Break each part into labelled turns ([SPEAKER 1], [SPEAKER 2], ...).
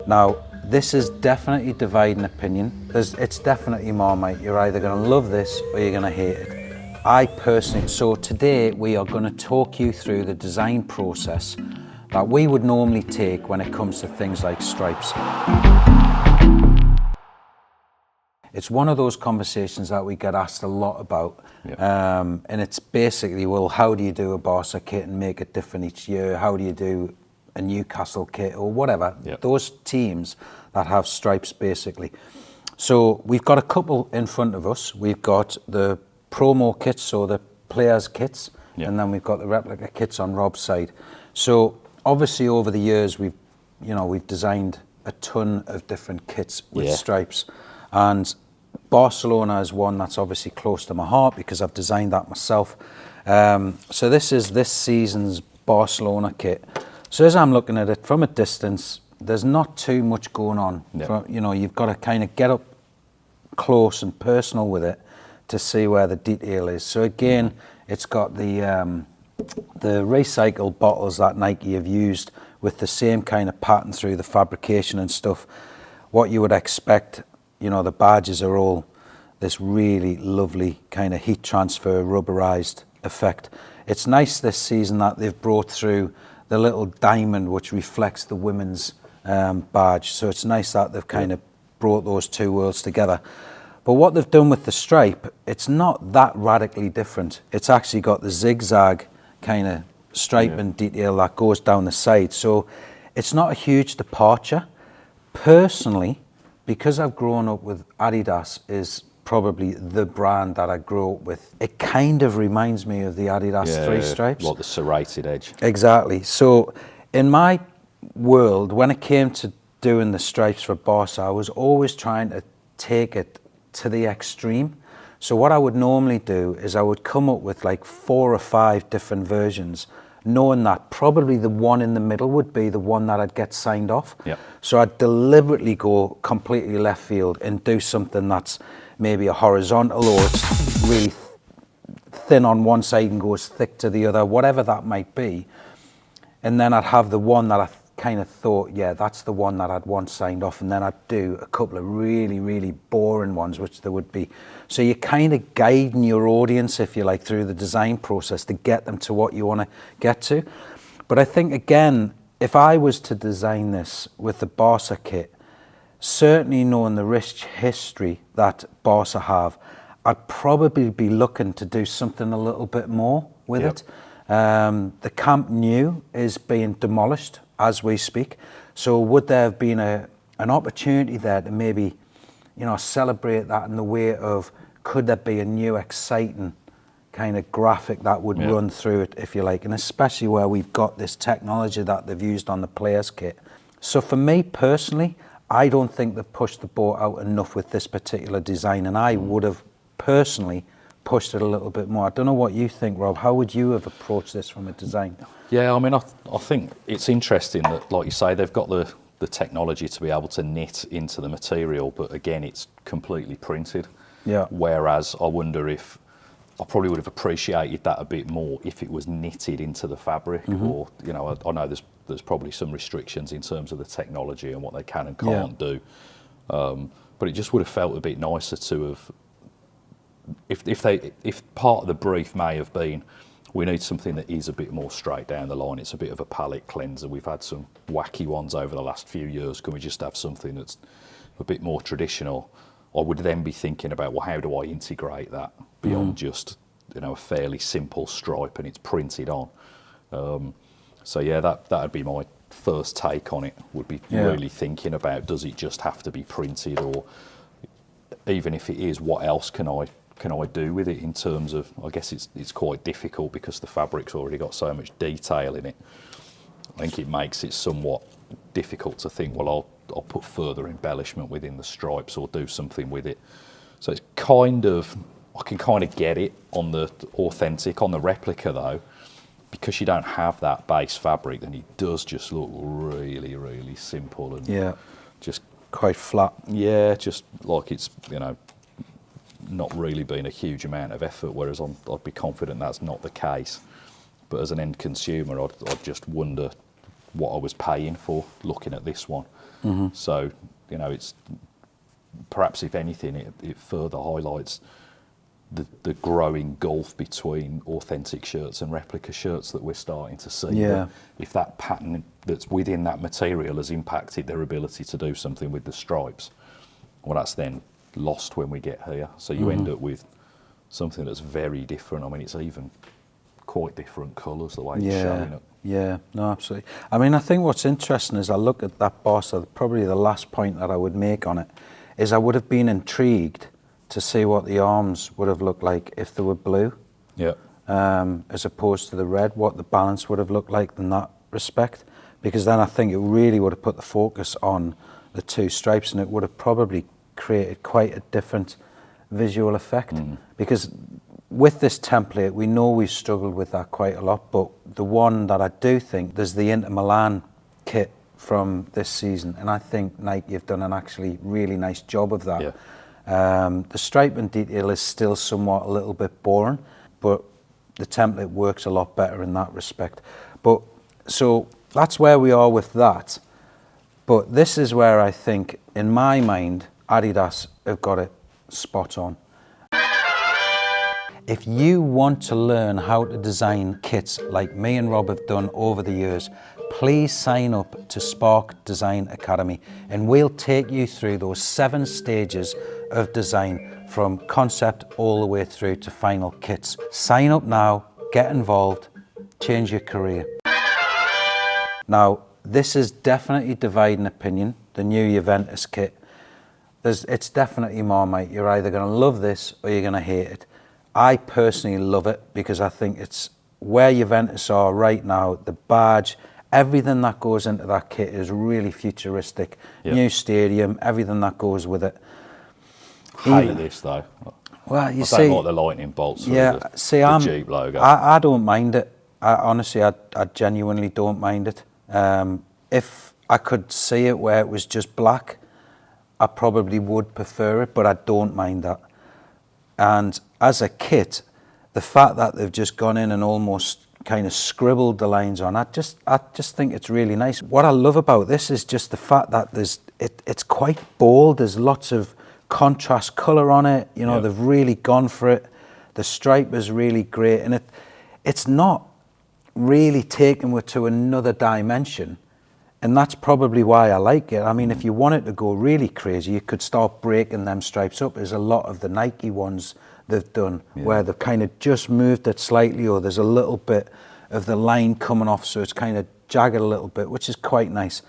[SPEAKER 1] Now, this is definitely dividing opinion. It's definitely Marmite. You're either going to love this or you're going to hate it. I personally, so today we are going to talk you through the design process that we would normally take when it comes to things like stripes. It's one of those conversations that we get asked a lot about.
[SPEAKER 2] Yep.
[SPEAKER 1] And it's basically, well, how do you do a Barca kit and make it different each year? How do you do a Newcastle kit or whatever?
[SPEAKER 2] Yep.
[SPEAKER 1] Those teams that have stripes, basically. So we've got a couple in front of us. We've got the promo kits, so the players' kits,
[SPEAKER 2] Yep.
[SPEAKER 1] and then we've got the replica kits on Rob's side. So obviously over the years we've designed a ton of different kits with stripes, and Barcelona is one that's obviously close to my heart because I've designed that myself. So this is this season's Barcelona kit. So as I'm looking at it from a distance, there's not too much going on.
[SPEAKER 2] Yep.
[SPEAKER 1] You've got to kind of get up close and personal with it to see where the detail is. So again, it's got the recycled bottles that Nike have used with the same kind of pattern through the fabrication and stuff. What you would expect, the badges are all this really lovely kind of heat transfer rubberized effect. It's nice this season that they've brought through the little diamond which reflects the women's badge. So it's nice that they've kind of brought those two worlds together. But what they've done with the stripe, it's not that radically different. It's actually got the zigzag kind of stripe and detail that goes down the side. So it's not a huge departure. Personally, because I've grown up with Adidas is probably the brand that I grew up with, it kind of reminds me of the Adidas three stripes.
[SPEAKER 2] Like the serrated edge.
[SPEAKER 1] Exactly. So in my world, when it came to doing the stripes for Barca, I was always trying to take it to the extreme. So what I would normally do is I would come up with like 4 or 5 different versions, knowing that probably the one in the middle would be the one that I'd get signed off.
[SPEAKER 2] Yep.
[SPEAKER 1] So I'd deliberately go completely left field and do something that's maybe a horizontal, or it's really thin on one side and goes thick to the other, whatever that might be. And then I'd have the one that I kind of thought, yeah, that's the one that I'd want signed off, and then I'd do a couple of really, really boring ones, which there would be. So you're kind of guiding your audience, if you like, through the design process to get them to what you want to get to. But I think, again, if I was to design this with the Barca kit, certainly knowing the rich history that Barca have, I'd probably be looking to do something a little bit more with it. The Camp Nou is being demolished as we speak. So would there have been an opportunity there to maybe, celebrate that in the way of, could there be a new exciting kind of graphic that would run through it, if you like, and especially where we've got this technology that they've used on the players kit. So for me personally, I don't think they've pushed the boat out enough with this particular design, and I would have personally pushed it a little bit more. I don't know what you think, Rob. How would you have approached this from a design?
[SPEAKER 2] Yeah, I mean, I think it's interesting that, like you say, they've got the technology to be able to knit into the material, but again, it's completely printed.
[SPEAKER 1] Yeah.
[SPEAKER 2] Whereas I wonder if I probably would have appreciated that a bit more if it was knitted into the fabric, or I know there's probably some restrictions in terms of the technology and what they can and can't do, but it just would have felt a bit nicer to have. If part of the brief may have been, we need something that is a bit more straight down the line. It's a bit of a palette cleanser. We've had some wacky ones over the last few years. Can we just have something that's a bit more traditional? I would then be thinking about, well, how do I integrate that beyond just a fairly simple stripe and it's printed on? So yeah, that'd be my first take on it. Would be really thinking about, does it just have to be printed, or even if it is, what else can I do with it in terms of, I guess it's quite difficult because the fabric's already got so much detail in it. I think it makes it somewhat difficult to think, well, I'll put further embellishment within the stripes or do something with it. So it's I can kind of get it on the authentic. On the replica though, because you don't have that base fabric, then it does just look really, really simple and just
[SPEAKER 1] quite flat.
[SPEAKER 2] Yeah, just like it's, not really been a huge amount of effort, whereas I'd be confident that's not the case. But as an end consumer, I'd just wonder what I was paying for looking at this one. So, you know, it's perhaps, if anything, it further highlights the growing gulf between authentic shirts and replica shirts that we're starting to see.
[SPEAKER 1] Yeah.
[SPEAKER 2] If that pattern that's within that material has impacted their ability to do something with the stripes, well, that's then lost when we get here. So you end up with something that's very different. I mean, it's even quite different colours, the way it's showing up.
[SPEAKER 1] Yeah, no, absolutely. I mean, I think what's interesting is I look at that Barca, probably the last point that I would make on it, is I would have been intrigued to see what the arms would have looked like if they were blue, as opposed to the red, what the balance would have looked like in that respect. Because then I think it really would have put the focus on the two stripes, and it would have probably created quite a different visual effect. Because with this template, we know we've struggled with that quite a lot, but the one that I do think, there's the Inter Milan kit from this season, and I think Nike have done an actually really nice job of that. The striping detail is still somewhat a little bit boring, but the template works a lot better in that respect. But so that's where we are with that. But this is where I think, in my mind, Adidas have got it spot on. If you want to learn how to design kits like me and Rob have done over the years, please sign up to Spark Design Academy, and we'll take you through those 7 stages of design, from concept all the way through to final kits. Sign up now, get involved, change your career. Now, this is definitely dividing opinion, the new Juventus kit. It's definitely Marmite. You're either going to love this or you're going to hate it. I personally love it because I think it's where Juventus are right now, the badge, everything that goes into that kit is really futuristic. New stadium, everything that goes with it.
[SPEAKER 2] Hate this though.
[SPEAKER 1] Well, you
[SPEAKER 2] I
[SPEAKER 1] see,
[SPEAKER 2] don't like the lightning bolts through the Jeep logo.
[SPEAKER 1] I don't mind it. Honestly, I genuinely don't mind it. If I could see it where it was just black, I probably would prefer it, but I don't mind that. And as a kit, the fact that they've just gone in and almost kind of scribbled the lines on, I just think it's really nice. What I love about this is just the fact that it's quite bold. There's lots of contrast colour on it. You know, they've really gone for it. The stripe is really great, and it's not really taken it to another dimension. And that's probably why I like it. I mean, if you wanted to go really crazy, you could start breaking them stripes up. There's a lot of the Nike ones they've done where they've kind of just moved it slightly, or there's a little bit of the line coming off, so it's kind of jagged a little bit, which is quite nice.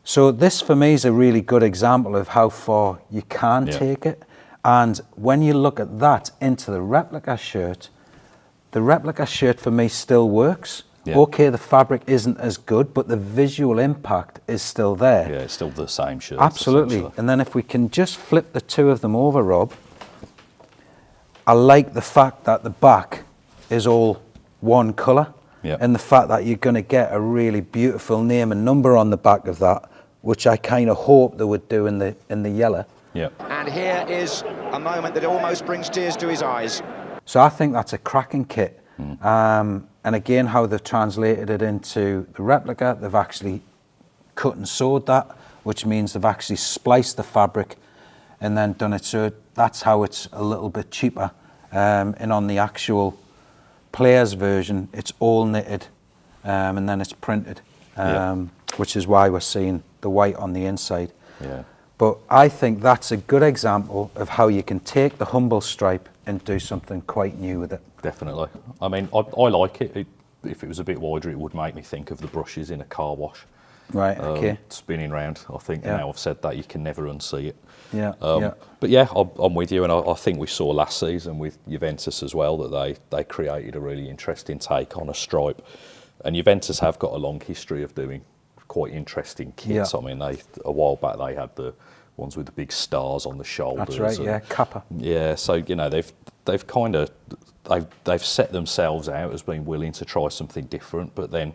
[SPEAKER 1] So this, for me, is a really good example of how far you can take it. And when you look at that into the replica shirt for me still works. Okay, the fabric isn't as good, but the visual impact is still there.
[SPEAKER 2] Yeah, it's still the same shirt.
[SPEAKER 1] Absolutely. And then if we can just flip the two of them over, Rob, I like the fact that the back is all one colour, and the fact that you're going to get a really beautiful name and number on the back of that, which I kind of hope they would do in the yellow.
[SPEAKER 3] And here is a moment that almost brings tears to his eyes.
[SPEAKER 1] So I think that's a cracking kit. And again, how they've translated it into the replica, they've actually cut and sewed that, which means they've actually spliced the fabric and then done it. So that's how it's a little bit cheaper. And on the actual player's version, it's all knitted and then it's printed, which is why we're seeing the white on the inside. But I think that's a good example of how you can take the humble stripe and do something quite new with it.
[SPEAKER 2] Definitely. I mean, I like it. If it was a bit wider, it would make me think of the brushes in a car wash.
[SPEAKER 1] Right, okay.
[SPEAKER 2] Spinning round, I think. Now I've said that, you can never unsee it. But yeah, I'm with you, and I think we saw last season with Juventus as well that they created a really interesting take on a stripe. And Juventus have got a long history of doing quite interesting kits. I mean, a while back they had the ones with the big stars on the shoulders.
[SPEAKER 1] That's right, Kappa.
[SPEAKER 2] Yeah, so you know they've kind of they've set themselves out as being willing to try something different, but then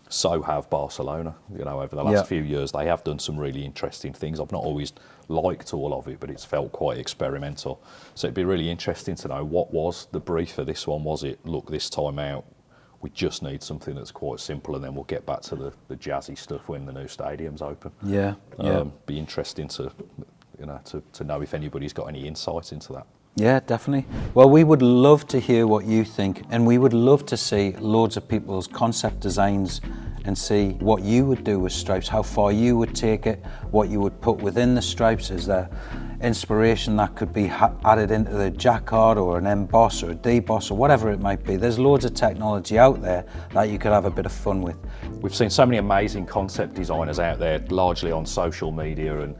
[SPEAKER 2] so have Barcelona. You know, over the last few years they have done some really interesting things. I've not always liked all of it, but it's felt quite experimental. So it'd be really interesting to know what was the brief for this one. Was it, look, this time out We just need something that's quite simple, and then we'll get back to the jazzy stuff when the new stadium's open.
[SPEAKER 1] Yeah, yeah.
[SPEAKER 2] Be interesting to, to know if anybody's got any insight into that.
[SPEAKER 1] Yeah, definitely. Well, we would love to hear what you think, and we would love to see loads of people's concept designs and see what you would do with stripes, how far you would take it, what you would put within the stripes. Is there inspiration that could be added into the jacquard or an emboss or a deboss or whatever it might be? There's loads of technology out there that you could have a bit of fun with.
[SPEAKER 2] We've seen so many amazing concept designers out there, largely on social media and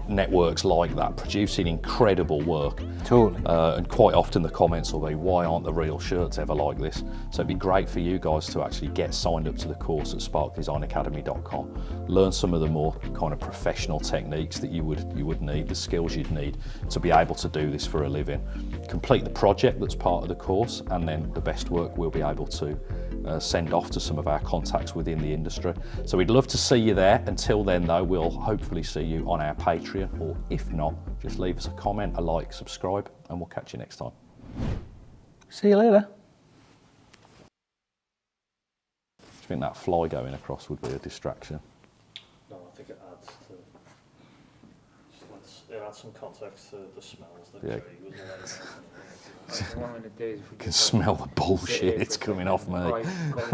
[SPEAKER 2] networks like that, producing incredible work.
[SPEAKER 1] Totally.
[SPEAKER 2] And quite often the comments will be, why aren't the real shirts ever like this? So it'd be great for you guys to actually get signed up to the course at sparkdesignacademy.com, learn some of the more kind of professional techniques that you would need, the skills you'd need to be able to do this for a living. Complete the project that's part of the course, and then the best work we'll be able to send off to some of our contacts within the industry. So we'd love to see you there. Until then though, we'll hopefully see you on our Patreon, or if not, just leave us a comment, a like, subscribe, and we'll catch you next time.
[SPEAKER 1] See you later.
[SPEAKER 2] Do you think that fly going across would be a distraction?
[SPEAKER 4] No, I think it adds to. It adds some context to the smells that
[SPEAKER 2] Yeah.
[SPEAKER 4] Jerry was like.
[SPEAKER 2] You can smell the bullshit, it's coming off me.